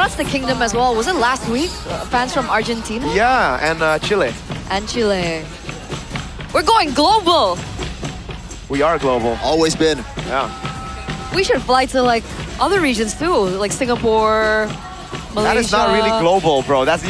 outs to Kingdom as well. Was it last week? Fans from Argentina? Yeah, and Chile. And Chile. We're going global. We are global. Always been. Yeah. We should fly to like other regions too, like Singapore, Malaysia. That is not really global, bro. That's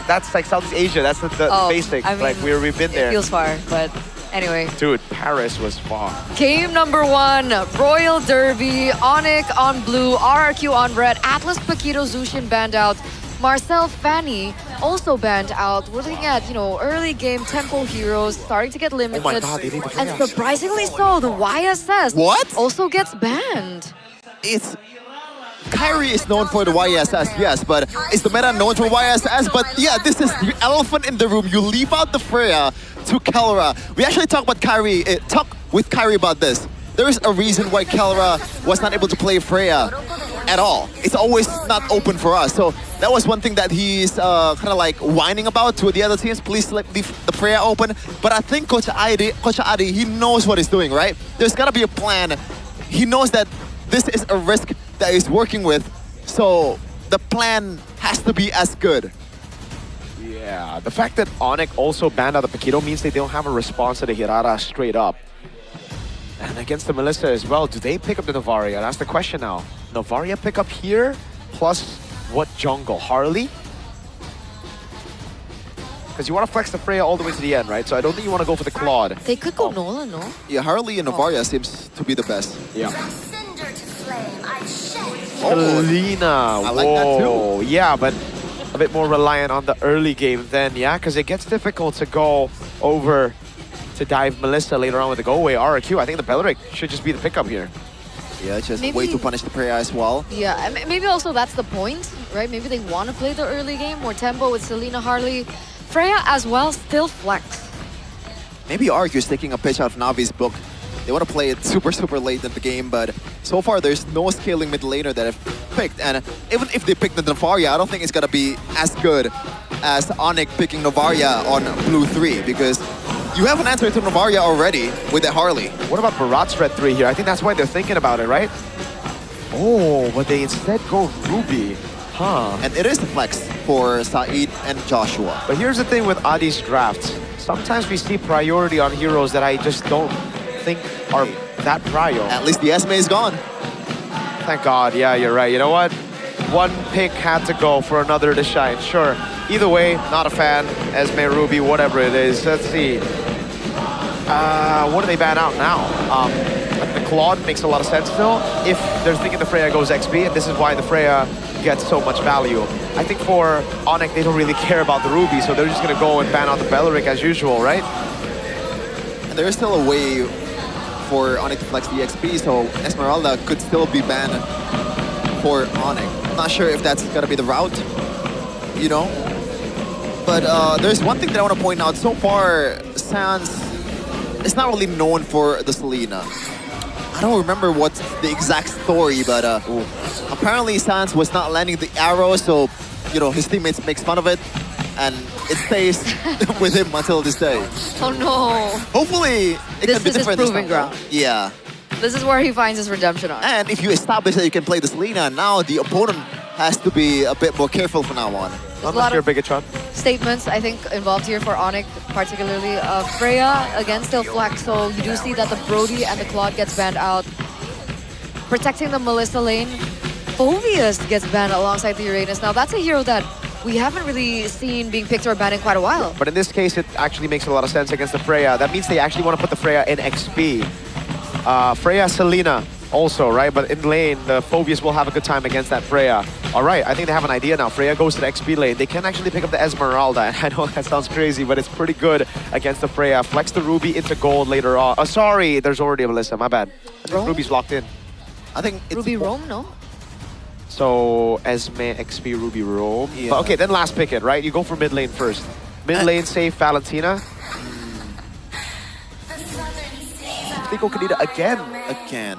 that's like Southeast Asia. That's the basics. I mean, like we've been there. It feels far, but anyway. Dude, Paris was far. Game number 1, Royal Derby, ONIC on blue, RRQ on red, Atlas Paquito Zushin banned out, Marcel Fanny also banned out. We're looking at, you know, early game tempo heroes starting to get limited. Oh my god, they need to and surprisingly so, the YSS What? also gets banned. It's... Kyrie is known for the YSS, yes, but is the meta known for YSS? But yeah, this is the elephant in the room. You leave out the Freya to Kelra. We actually talk with Kyrie about this. There is a reason why Kelra was not able to play Freya at all. It's always not open for us. So that was one thing that he's kind of like whining about to the other teams. Please leave the Freya open. But I think Coach Adi, he knows what he's doing, right? There's gotta be a plan. He knows that this is a risk that he's working with. So the plan has to be as good. Yeah, the fact that ONIC also banned out the Paquito means they don't have a response to the Hirara straight up. And against the Melissa as well, do they pick up the Novaria? That's the question now. Novaria pick up here, plus what jungle? Harley? Because you want to flex the Freya all the way to the end, right? So I don't think you want to go for the Claude. They could go Nolan, no? Yeah, Harley and Novaria seems to be the best. Yeah. Oh, Lina. I like that too. Yeah, but a bit more reliant on the early game then, yeah? Because it gets difficult to go over to dive Melissa later on with the go away RRQ. I think the Belleric should just be the pickup here. Yeah, it's just Maybe, way to punish the Freya as well. Yeah, maybe also that's the point, right? Maybe they want to play the early game, more tempo with Selena, Harley. Freya as well, still flex. Maybe RRQ is taking a pitch out of Navi's book. They want to play it super late in the game, but so far there's no scaling mid laner that have picked. And even if they pick the Novaria, I don't think it's going to be as good as ONIC picking Novaria on blue 3, because you have an answer to Novaria already with the Harley. What about Barat's red 3 here? I think that's why they're thinking about it, right? Oh, but they instead go Ruby. Huh. And it is the flex for Saeed and Joshua. But here's the thing with Adi's drafts. Sometimes we see priority on heroes that I just don't think are that prio. At least the Esme is gone. Thank God. Yeah, you're right. You know what? One pick had to go for another to shine. Sure. Either way, not a fan. Esme, Ruby, whatever it is. Let's see. What do they ban out now? The Claude makes a lot of sense still. If they're thinking the Freya goes XP, and this is why the Freya gets so much value. I think for ONIC, they don't really care about the Ruby, so they're just going to go and ban out the Belleric as usual, right? And there is still a way for ONIC to flex the XP, so Esmeralda could still be banned for ONIC. I'm not sure if that's going to be the route, you know? But there's one thing that I want to point out. So far, Sans is not really known for the Selena. I don't remember what's the exact story, but apparently Sans was not landing the arrow, so you know his teammates makes fun of it, and it stays with him until this day. Oh no! Hopefully, it can be different. This is his proving ground. Yeah. This is where he finds his redemption arc. And if you establish that you can play the Selena, now the opponent has to be a bit more careful from now on. Unless you're Bigatron. Statements, I think, involved here for ONIC, particularly. Freya, again, still flex, so you do see that the Brody and the Claude gets banned out. Protecting the Melissa lane, Phoveus gets banned alongside the Uranus. Now, that's a hero that we haven't really seen being picked or banned in quite a while. But in this case, it actually makes a lot of sense against the Freya. That means they actually want to put the Freya in XP. Freya, Selena also, right? But in lane, the Phoveus will have a good time against that Freya. All right, I think they have an idea now. Freya goes to the XP lane. They can actually pick up the Esmeralda. And I know that sounds crazy, but it's pretty good against the Freya. Flex the Ruby into gold later on. Oh, sorry, there's already a Melissa. My bad. I think Ruby's locked in. I think it's Ruby Roam, no? So, Esme, XP, Ruby, Roam. Yeah. But okay, then last pick it, right? You go for mid lane first. Mid lane, safe Valentina. Tico Kanita again.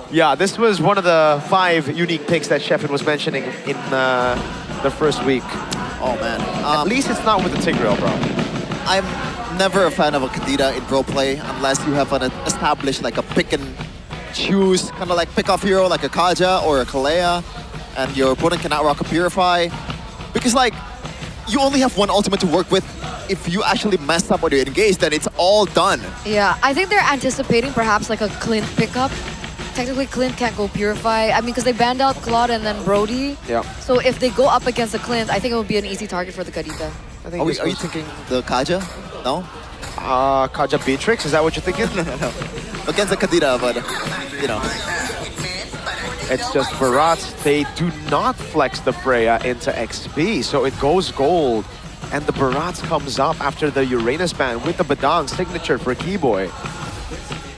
Yeah, this was one of the 5 unique picks that Sheffin was mentioning in the first week. Oh man. At least it's not with the Tigreal, bro. I'm never a fan of a Kadita in pro play unless you have an established like a pick and choose, kind of like pick off hero like a Kaja or a Kalea. and your opponent cannot rock a Purify. Because like, you only have one ultimate to work with. If you actually mess up when you engage, then it's all done. Yeah, I think they're anticipating perhaps like a Clint pickup. Technically, Clint can't go Purify. I mean, because they banned out Claude and then Brody. Yeah. So if they go up against a Clint, I think it would be an easy target for the Kadita. I think Are you thinking the Kaja? No? Kaja Beatrix, is that what you're thinking? No. Against the Kadita, but, you know. It's just Baratz, they do not flex the Freya into XP, so it goes gold. And the Baratz comes up after the Uranus ban with the Badang signature for Kiboy.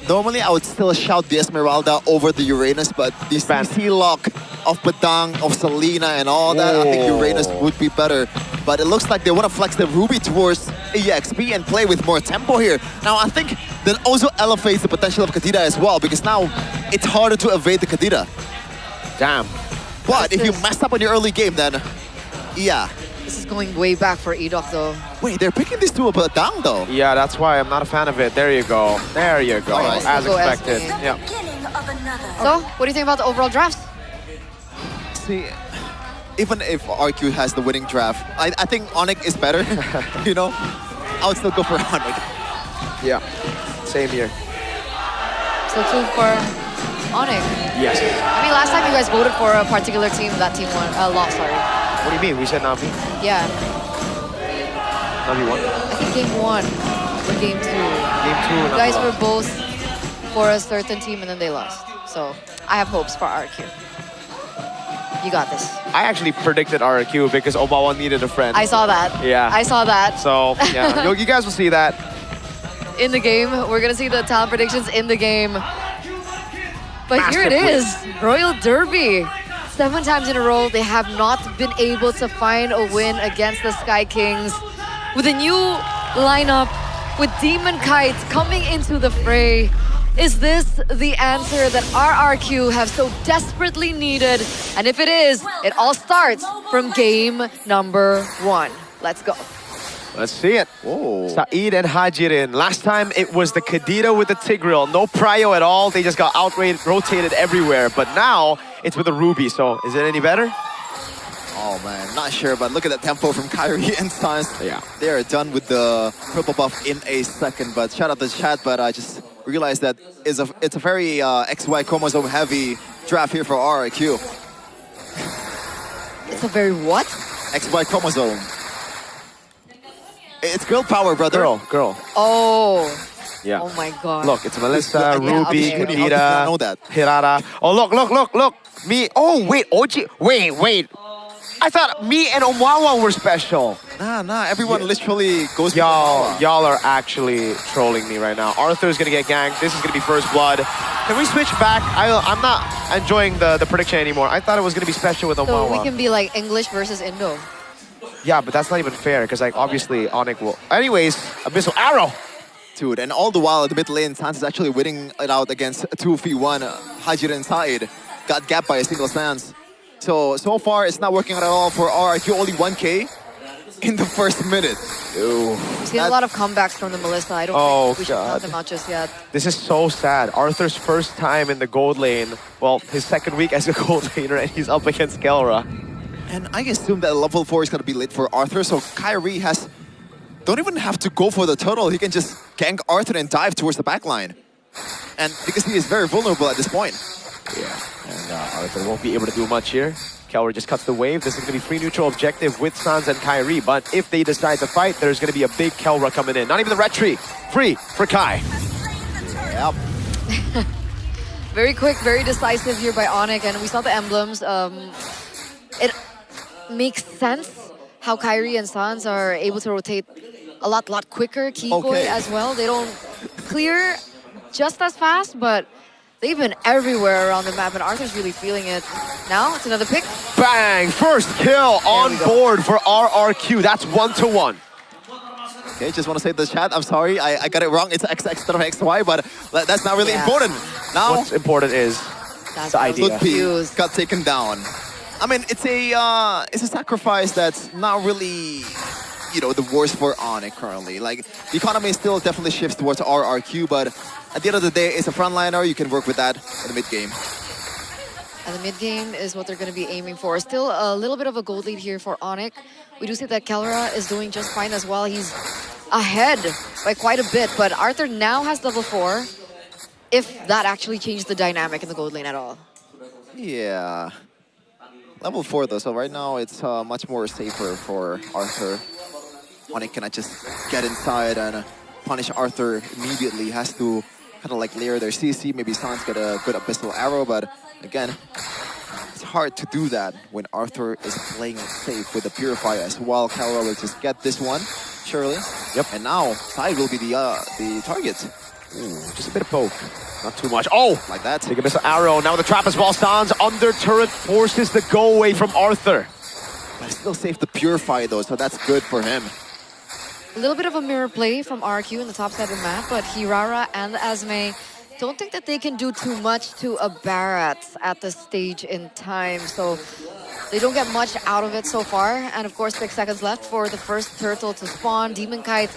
Normally, I would still shout the Esmeralda over the Uranus, but the CC lock of Badang, of Selena, and all that, I think Uranus would be better. But it looks like they want to flex the Ruby towards EXP and play with more tempo here. Now, I think that also elevates the potential of Kadita as well, because now it's harder to evade the Kadita. Damn. But if you mess up on your early game, then yeah. This is going way back for Edok though. Wait, they're picking this to a Badang though. Yeah, that's why I'm not a fan of it. There you go. There you go. Right. As Go expected. SP. Yeah. So, what do you think about the overall drafts? See, even if RRQ has the winning draft, I think ONIC is better. You know, I would still go for ONIC. Yeah. Same here. So 2 for ONIC. Yes. I mean, last time you guys voted for a particular team, that team won. Lost, sorry. What do you mean? We said Navi? Yeah. Navi won? I think game 1 or game 2. Game 2. You guys were both for a certain team and then they lost. So I have hopes for RRQ. You got this. I actually predicted RRQ because Obawa needed a friend. I saw that. Yeah. I saw that. So, yeah. You guys will see that. In the game. We're going to see the talent predictions in the game. But here it is. Royal Derby. 7 times in a row, they have not been able to find a win against the Sky Kings. With a new lineup, with Demon Kites coming into the fray, is this the answer that RRQ have so desperately needed? And if it is, it all starts from game number 1. Let's go. Let's see it. Whoa. Saeed and Hajirin. Last time it was the Kadita with the Tigreal. No prio at all. They just got rotated everywhere. But now it's with the Ruby. So is it any better? Oh man, not sure, but look at the tempo from Kyrie and Sans. Yeah. They are done with the purple buff in a second. But shout out to chat, but I just realized that it's a very XY chromosome heavy draft here for RRQ. It's a very what? XY chromosome. It's girl power, brother. Girl. Oh. Yeah. Oh my god. Look, it's Melissa, Yeah, Ruby, okay. Kadita, know that. Hirara. Oh, look. Me. Oh, wait. Oji. Wait. I thought me and Omawa were special. Nah. Everyone literally goes. Y'all are actually trolling me right now. Arthur's gonna get ganked. This is gonna be first blood. Can we switch back? I'm not enjoying the prediction anymore. I thought it was gonna be special with Omawa. So we can be like English versus Indo. Yeah, but that's not even fair because like obviously ONIC will. Anyways, Abyssal Arrow. Dude, and all the while at the mid lane, Sans is actually winning it out against 2v1. Hajir inside got gapped by a single Sans. So far it's not working at all for RRQ. Only 1k in the first minute. Ooh. We've seen a lot of comebacks from the Melissa. I don't think we should count them out just yet. This is so sad. Arthur's first time in the gold lane. Well, his second week as a gold laner, and he's up against Kelra. And I assume that level 4 is going to be lit for Arthur, so Kyrie don't even have to go for the turtle. He can just gank Arthur and dive towards the backline. And because he is very vulnerable at this point. Yeah, and Arthur won't be able to do much here. Kelra just cuts the wave. This is going to be free neutral objective with Sans and Kyrie, but if they decide to fight, there's going to be a big Kelra coming in. Not even the red tree. Free for Kai. Yep. Very quick, very decisive here by ONIC, and we saw the emblems. It makes sense how Kyrie and Sans are able to rotate a lot quicker. Kiboy as well. They don't clear just as fast, but they've been everywhere around the map, and Arthur's really feeling it. Now it's another pick. Bang! First kill on board for RRQ. That's 1-1. Okay, just want to say to the chat, I'm sorry, I got it wrong. It's XX instead of XY, but that's not really important. Now, what's important is the idea. Lutpiii got taken down. I mean, it's a sacrifice that's not really, you know, the worst for ONIC currently. Like, the economy still definitely shifts towards RRQ, but at the end of the day, it's a frontliner. You can work with that in the mid game. And the mid game is what they're going to be aiming for. Still a little bit of a gold lead here for ONIC. We do see that Kelra is doing just fine as well. He's ahead by quite a bit, but Arthur now has level 4. If that actually changed the dynamic in the gold lane at all. Yeah. Level 4 though, so right now it's much more safer for Arthur. ONIC cannot just get inside and punish Arthur immediately. Has to kind of like layer their CC. Maybe Sans get a good abyssal arrow, but again, it's hard to do that when Arthur is playing it safe with the Purifier as well. Kelra will just get this one, surely. Yep. And now Side will be the target. Ooh, just a bit of poke. Not too much. Oh! Like that. Take a missile arrow. Now the trap as well. Sans under turret forces the go away from Arthur. But still safe the Purify though, so that's good for him. A little bit of a mirror play from RRQ in the top side of the map, but Hirara and Asmei don't think that they can do too much to a Barrett at this stage in time. So they don't get much out of it so far. And of course, 6 seconds left for the first turtle to spawn. Demon Kite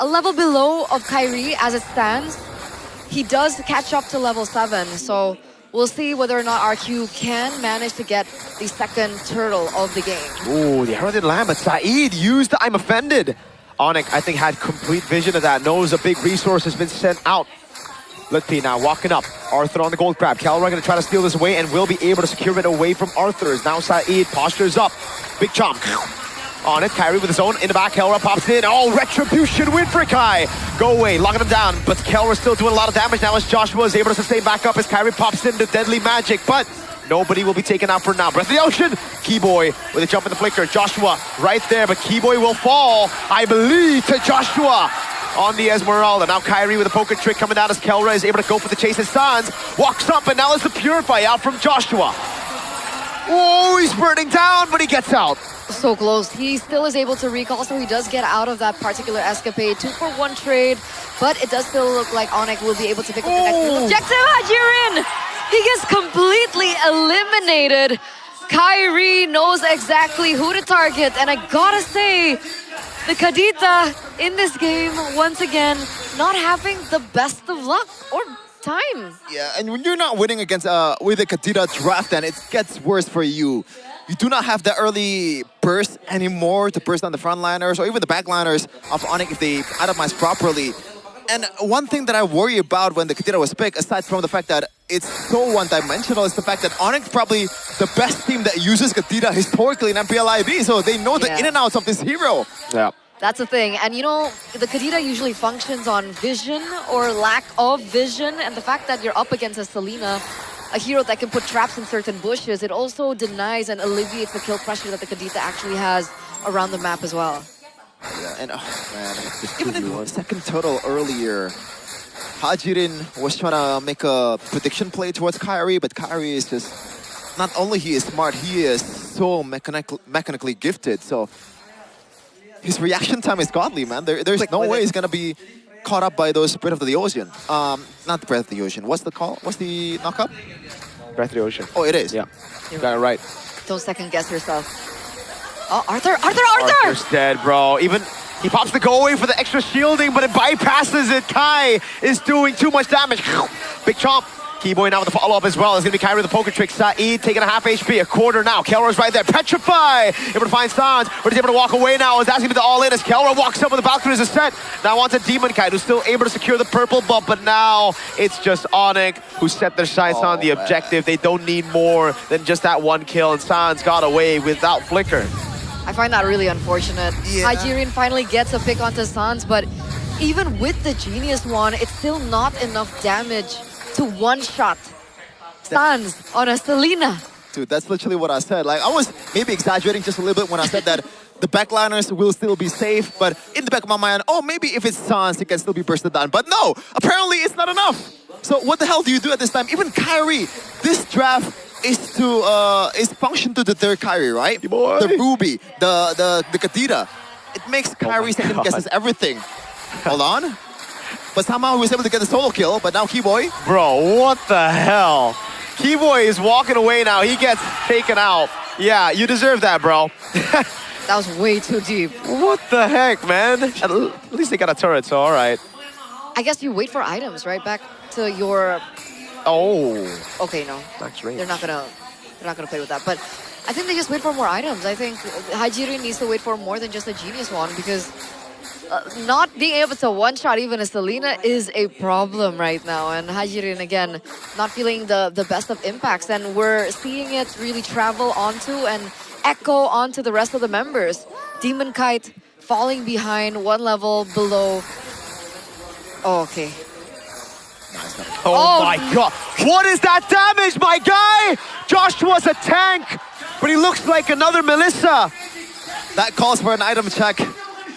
a level below of Kairi as it stands. He does catch up to level 7, so we'll see whether or not RQ can manage to get the second turtle of the game. Ooh, the arrow didn't land, but Saeed used the I'm offended. ONIC, I think, had complete vision of that. Knows a big resource has been sent out. Lutpiii now walking up. Arthur on the gold grab. Kelra going to try to steal this away and will be able to secure it away from Arthur. As now Saeed postures up. Big chomp. On it, Kairi with his own in the back. Kelra pops in. Oh, retribution win for Kai. Go away, locking him down. But Kelra still doing a lot of damage now as Joshua is able to sustain back up as Kairi pops in the deadly magic. But nobody will be taken out for now. Breath of the Ocean. Kiboy with a jump in the flicker. Joshua right there, but Kiboy will fall, I believe, to Joshua on the Esmeralda. Now Kairi with a poker trick coming out as Kelra is able to go for the chase. And Sans walks up, and now it's the Purify out from Joshua. Oh, he's burning down, but he gets out. So close. He still is able to recall, so he does get out of that particular escapade. 2-for-1 trade, but it does still look like ONIC will be able to pick up the next objective. Jiren! He gets completely eliminated. Kairi knows exactly who to target, and I gotta say, the Kadita in this game, once again, not having the best of luck or time. Yeah, and when you're not winning against with a Kadita draft, then it gets worse for you. You do not have the early burst anymore to burst on the frontliners or even the backliners of ONIC if they atomize properly. And one thing that I worry about when the Kadita was picked, aside from the fact that it's so one-dimensional, is the fact that ONIC is probably the best team that uses Kadita historically in MPL ID, so they know the in and outs of this hero. Yeah. That's the thing. And you know, the Kadita usually functions on vision or lack of vision, and the fact that you're up against a Selena, a hero that can put traps in certain bushes, it also denies and alleviates the kill pressure that the Kadita actually has around the map as well. Yeah, and oh man, even in the second turtle earlier, Hajirin was trying to make a prediction play towards Kairi, but Kairi is just, not only he is smart, he is so mechanically gifted, so his reaction time is godly, man. There's no way he's gonna be caught up by those Breath of the Ocean. Not the Breath of the Ocean. What's the call? What's the knockup? Breath of the Ocean. Oh, it is. Yeah, you got it right. Don't second guess yourself. Oh, Arthur! Arthur's dead, bro. Even he pops the go away for the extra shielding, but it bypasses it. Kai is doing too much damage. Big chomp. Kiboy now with the follow-up as well. It's going to be Kairi with the poker trick. Saeed taking a half HP, a quarter now. Kelra's right there. Petrify! Able to find Sans, but he's able to walk away now. Is asking for the all-in as Kelra walks up with the balcony as a set. Now onto Demon Kite, who's still able to secure the purple bump, but now it's just ONIC who set their sights on the objective. They don't need more than just that one kill, and Sans got away without flicker. I find that really unfortunate. Yeah. Jiren finally gets a pick onto Sans, but even with the Genius Wand, it's still not enough damage to one-shot Sans on a Selena. Dude, that's literally what I said. Like, I was maybe exaggerating just a little bit when I said that the backliners will still be safe, but in the back of my mind, oh, maybe if it's Sans, it can still be bursted down. But no, apparently it's not enough. So what the hell do you do at this time? Even Kairi, this draft is function to the third Kairi, right? Boy. The Ruby, the Kadita. It makes Kairi second guesses everything. Hold on. But somehow he was able to get the solo kill, but now Kiboy. Bro, what the hell? Kiboy is walking away now. He gets taken out. Yeah, you deserve that, bro. That was way too deep. What the heck, man? At least they got a turret, so all right. I guess you wait for items, right? Back to your Oh. Okay, no. Max range. They're not gonna play with that. But I think they just wait for more items. I think Hajiri needs to wait for more than just a Genius Wand because not being able to one-shot even a Selena is a problem right now. And Hajirin, again, not feeling the best of impacts. And we're seeing it really travel onto and echo onto the rest of the members. Demon Kite falling behind, one level below. Oh, okay. Oh my god. What is that damage, my guy? Joshua's a tank, but he looks like another Melissa. That calls for an item check.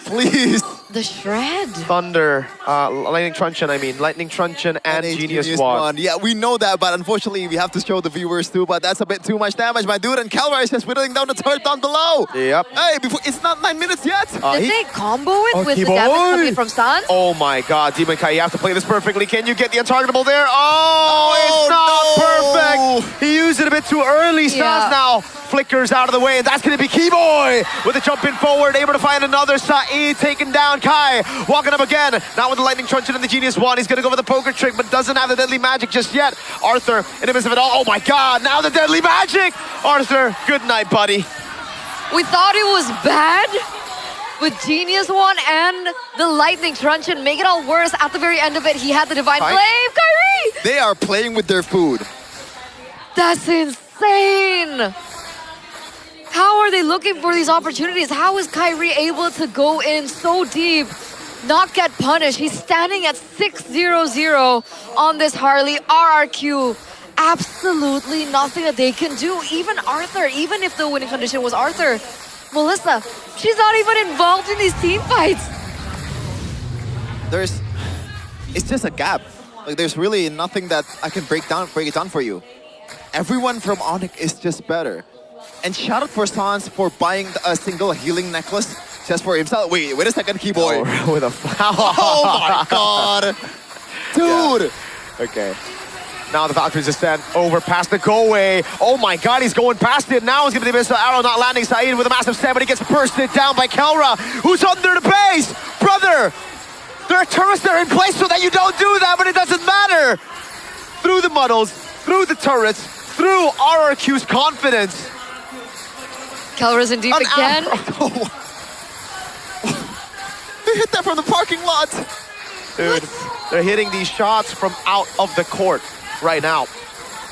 Please. The shred. Thunder, Lightning Truncheon, I mean. Lightning Truncheon and Genius Wand. Yeah, we know that, but unfortunately we have to show the viewers too, but that's a bit too much damage, my dude. And Calra is just whittling down the turret down below. Yep. Hey, before it's not 9 minutes yet. Did they combo it with the Kiboy. damage coming from Sans? Oh my god, Demon Kai, you have to play this perfectly. Can you get the untargetable there? Oh, it's not perfect. He used it a bit too early. Sans now flickers out of the way, and that's going to be Kiboy with a jump in forward, able to find another. Saeed taking down Kai, walking up again. Now with the Lightning Truncheon and the Genius Wand, he's going to go for the poker trick, but doesn't have the deadly magic just yet. Arthur in the midst of it all. Oh my god, now the deadly magic. Arthur, good night, buddy. We thought it was bad with Genius Wand and the Lightning Truncheon. Make it all worse. At the very end of it, he had the Divine Flame. Kyrie! They are playing with their food. That's insane. How are they looking for these opportunities? How is Kyrie able to go in so deep, not get punished? He's standing at 6-0-0 on this Harley. RRQ, absolutely nothing that they can do. Even Arthur, even if the winning condition was Arthur, Melissa, she's not even involved in these team fights. It's just a gap. Like there's really nothing that I can break it down for you. Everyone from ONIC is just better. And shout out for Sans for buying a single healing necklace just for himself. Wait a second, Kiboy. Oh, with a oh my god. Dude. Yeah. Okay. Now the Valkyries just stand over past the go-away. Oh my god, he's going past it. Now it's going to be Mr. Arrow not landing. Saeed with a massive stab, but he gets bursted down by Kelra, who's under the base. Brother, there are turrets there in place so that you don't do that, but it doesn't matter. Through the muddles, through the turrets, through RRQ's confidence. Kelra's in deep again. They hit that from the parking lot. Dude, they're hitting these shots from out of the court right now.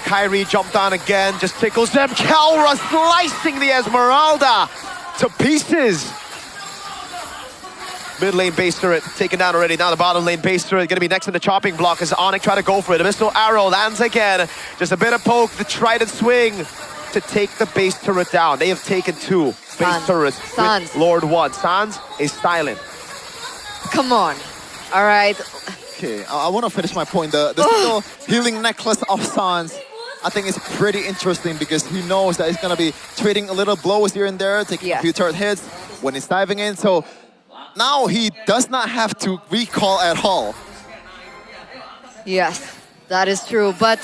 Kyrie jumped on again, just tickles them. Kelra slicing the Esmeralda to pieces. Mid lane base turret taken down already. Now the bottom lane base turret gonna be next in the chopping block as ONIC try to go for it. The missile arrow lands again. Just a bit of poke, the trident swing to take the base turret down. They have taken 2 base turrets with Lord 1. Sans is silent. Come on. All right. Okay, I want to finish my point. The single healing necklace of Sans, I think is pretty interesting because he knows that he's going to be trading a little blows here and there, taking a few turret hits when he's diving in. So now he does not have to recall at all. Yes, that is true. But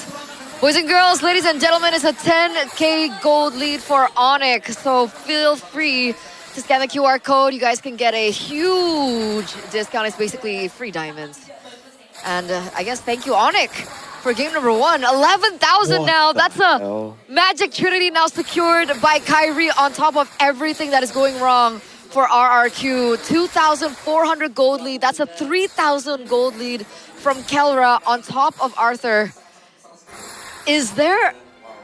boys and girls, ladies and gentlemen, it's a 10K gold lead for ONIC. So feel free to scan the QR code. You guys can get a huge discount. It's basically free diamonds. And I guess thank you, ONIC, for game number 1. 11,000 now. That's a Magic Trinity now secured by Kyrie on top of everything that is going wrong for RRQ. 2,400 gold lead. That's a 3,000 gold lead from Kelra on top of Arthur. Is there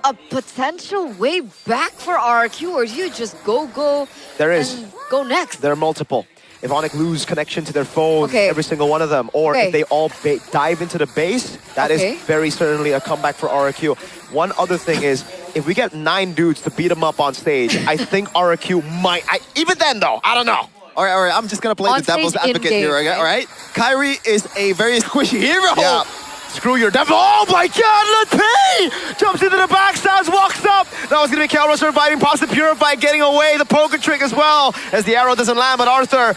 a potential way back for RRQ, or do you just go there is. and go next? There are multiple. If ONIC lose connection to their phone, every single one of them, or if they all dive into the base, that is very certainly a comeback for RRQ. One other thing is, if we get 9 dudes to beat them up on stage, I think RRQ might, even then though, I don't know. All right, I'm just going to play the devil's advocate here, all right? Kyrie is a very squishy hero. Yeah. Screw your devil. Oh my god, Lutpiii! Jumps into the back, Sans walks up. That was going to be Kelra surviving, past the Purify, getting away. The poker trick as well, as the arrow doesn't land, but Arthur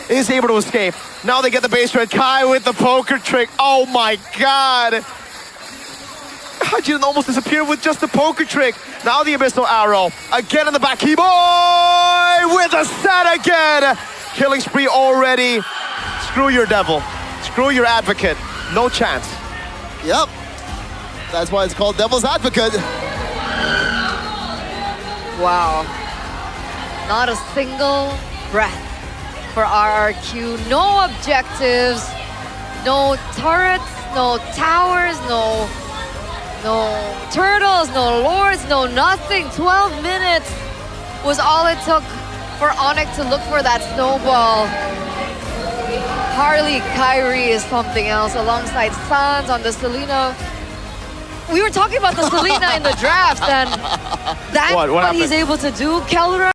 is able to escape. Now they get the base red. Kai with the poker trick. Oh my god. Hajin almost disappeared with just the poker trick. Now the abyssal arrow. Again in the back. Kiboy with a set again. Killing spree already. Screw your devil. Screw your advocate. No chance. Yep. That's why it's called Devil's Advocate. Wow. Not a single breath for RRQ. No objectives, no turrets, no towers, no turtles, no lords, no nothing. 12 minutes was all it took for ONIC to look for that snowball. Harley Kyrie is something else alongside Sans on the Selena. We were talking about the Selena in the drafts, and that's what he's able to do. Kelra